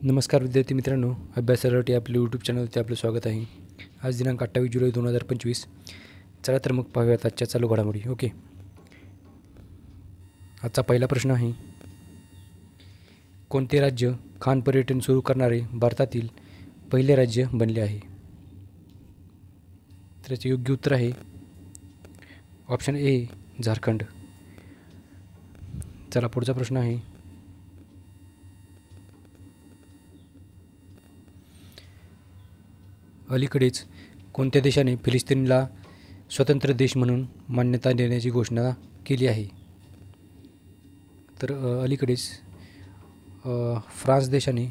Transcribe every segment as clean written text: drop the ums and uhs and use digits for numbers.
नमस्कार विद्यार्थी मित्रांनो, अभ्यासासाठी आपल्या यूट्यूब चॅनलवरती आपलं स्वागत आहे. आज दिनांक 28 जुलै 2025. चला तर मग पाहूयात आजच्या चालू घडामोडी. ओके, आजचा पहिला प्रश्न आहे, कोणते राज्य खान पर्यटन सुरू करणारे भारतातील पहिले राज्य बनले आहे? तर याचे योग्य उत्तर आहे ऑप्शन ए, झारखंड. चला पुढचा प्रश्न आहे, अलीकडेच कोणत्या देशाने फिलिस्तीनला स्वतंत्र देश म्हणून मान्यता देण्याची घोषणा केली आहे? तर अलीकडेच फ्रान्स देशाने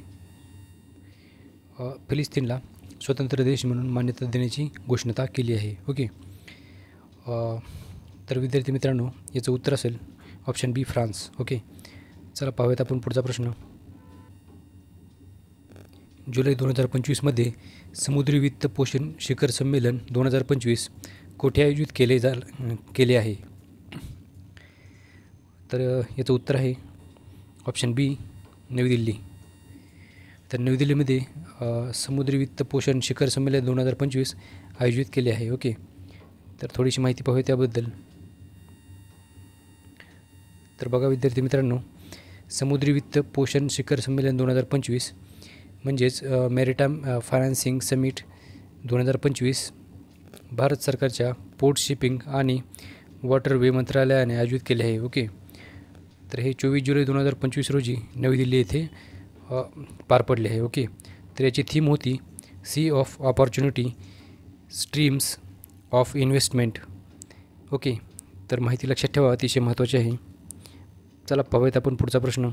फिलिस्तीनला स्वतंत्र देश म्हणून मान्यता देण्याची घोषणा केली आहे. ओके, तर विद्यार्थी मित्रांनो याचं उत्तर असेल ऑप्शन बी, फ्रान्स. ओके, चला पाहूयात आपण पुढचा प्रश्न. जुलै 2025मध्ये समुद्री वित्त पोषण शिखर संमेलन 2025 कोठे आयोजित केले आहे? तर याचं उत्तर आहे ऑप्शन बी, नवी दिल्ली. तर नवी दिल्लीमध्ये समुद्री वित्त पोषण शिखर संमेलन 2025 आयोजित केले आहे. ओके, तर थोडीशी माहिती पाहूया त्याबद्दल. तर बघा विद्यार्थी मित्रांनो, समुद्री वित्त पोषण शिखर संमेलन 2025 म्हणजेच मॅरिटाईम फायनान्सिंग समिट 2025 भारत सरकारच्या पोर्ट शिपिंग आणि वॉटरवे मंत्रालयाने आयोजित केले आहे. ओके, तर हे 24 जुलै 2025 रोजी नवी दिल्ली येथे पार पडले आहे. ओके, तर याची थीम होती sea of opportunity, streams of investment. Okay, तर माहिती लक्षात ठेवा, अतिशय महत्त्वाची आहे. चला पाहूयात आपण पुढचा प्रश्न.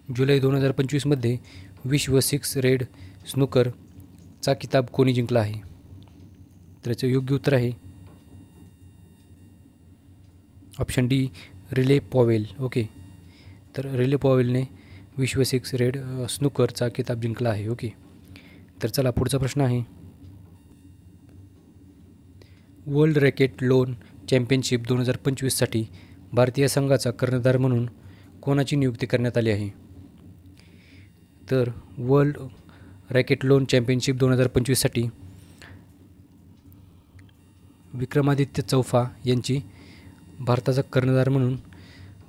जुलै 2025मध्ये विश्व 6 रेड स्नूकरचा किताब कोणी जिंकला आहे? तर याचं योग्य उत्तर आहे option D, relay Powell. Okay, तर रिले पॉवेलने विश्व 6 रेड स्नूकरचा किताब जिंकला आहे. ओके, तर चला पुढचा प्रश्न आहे, वर्ल्ड रॅकेट लोन चॅम्पियनशिप 2025साठी भारतीय संघाचा कर्णधार म्हणून कोणाची नियुक्ती करण्यात आली आहे? तर वर्ल्ड रॅकेट लोन चॅम्पियनशिप 2025साठी विक्रमादित्य चौफा यांची भारताचा कर्णधार म्हणून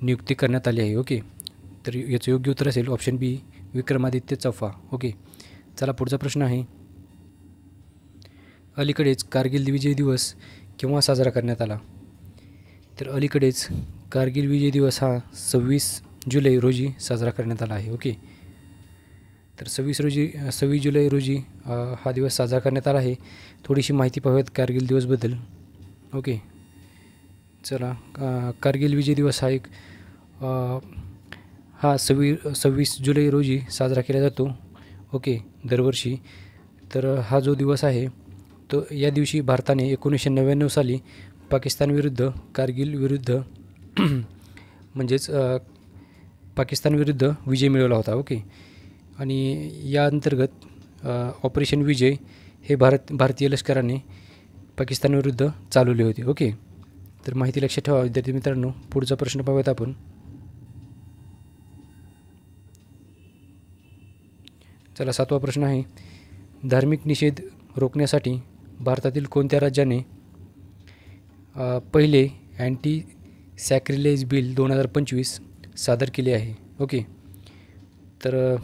नियुक्ती करण्यात आली आहे. ओके, तर याचं योग्य उत्तर असेल ऑप्शन बी, विक्रमादित्य चौफा. ओके, चला पुढचा प्रश्न आहे, अलीकडेच कारगिल विजय दिवस केव्हा साजरा करण्यात आला? तर अलीकडेच कारगिल विजय दिवस हा 26 जुलै रोजी साजरा करण्यात आला आहे. ओके, तर 26 जुलै रोजी हा दिवस साजरा करण्यात आला आहे. थोडीशी माहिती पाहूयात कारगिल दिवसबद्दल. ओके, चला, कारगिल विजय दिवस हा हा 26 जुलै रोजी साजरा केला जातो. ओके, दरवर्षी. तर हा जो दिवस आहे तो या दिवशी भारताने 1999 साली पाकिस्तानविरुद्ध कारगिल विरुद्ध म्हणजेच पाकिस्तानविरुद्ध विजय मिळवला होता. ओके, आणि या अंतर्गत ऑपरेशन विजय हे भारतीय लष्कराने पाकिस्तानविरुद्ध चालवले होते. ओके, तर माहिती लक्षात ठेवा विद्यार्थी मित्रांनो. पुढचा प्रश्न पाहूयात आपण. चला, 7वा प्रश्न आहे, धार्मिक निषेध रोखण्यासाठी भारतातील कोणत्या राज्याने पहिले अँटी सॅक्रिलेज बिल 2025 सादर केले आहे? ओके, तर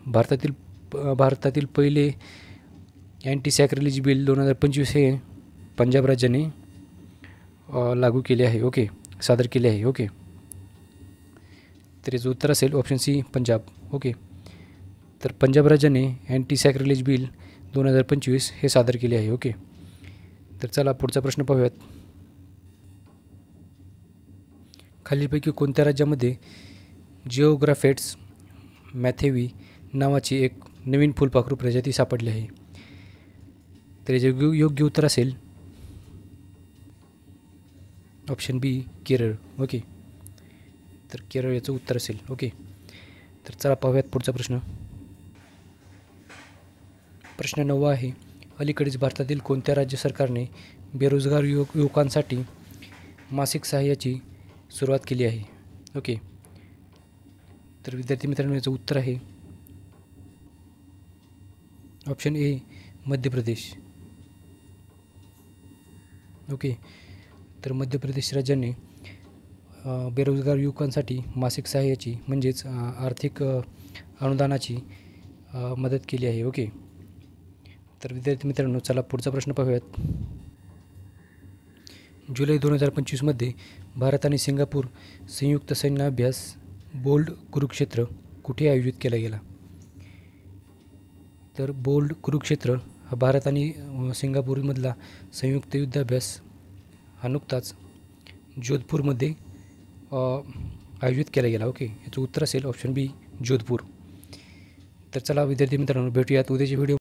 भारतातील पहिले अँटी सॅक्रिलेज बिल 2025 हे पंजाब राज्याने लागू केले आहे. ओके, सादर केले आहे. ओके, तर याचं उत्तर असेल ऑप्शन सी, पंजाब. ओके, तर पंजाब राज्याने अँटी सॅक्रिलेज बिल 2025 हे सादर केले आहे. ओके, तर चला पुढचा प्रश्न पाहूयात. खालीलपैकी कोणत्या राज्यामध्ये जिओग्राफेट्स मॅथेवी नावाची एक नवीन फुलपाखरू प्रजाती सापडली आहे? तर याचे योग्य उत्तर असेल ऑप्शन बी, केरळ. ओके, तर केरळ याचं उत्तर असेल. ओके, तर चला पाहूयात पुढचा प्रश्न. प्रश्न 9 आहे, अलीकडेच भारतातील कोणत्या राज्य सरकारने बेरोजगार युवकांसाठी मासिक सहाय्याची सुरुवात केली आहे? ओके, तर विद्यार्थी मित्रांनो याचं उत्तर आहे option A Madhya Pradesh. Okay. तर मध्य प्रदेश राज्याने बेरोजगार युवकांसाठी मासिक सहाय्याची म्हणजेच आर्थिक अनुदानाची मदत केली आहे. ओके. तर विद्यार्थी मित्रांनो चला पुढचा प्रश्न पाहूयात. जुलै 2025मध्ये भारत आणि सिंगापूर संयुक्त सैन्य अभ्यास बोल्ड कुरुक्षेत्र कुठे आयोजित केला गेला? तर बोल्ड कुरुक्षेत्र हा भारत आणि सिंगापूरमधला संयुक्त युद्धाभ्यास हा नुकताच जोधपूरमध्ये आयोजित केला गेला. ओके. याचं उत्तर असेल ऑप्शन बी जोधपूर. तर चला विद्यार्थी मित्रांनो भेटूयात उद्याच्या व्हिडिओ.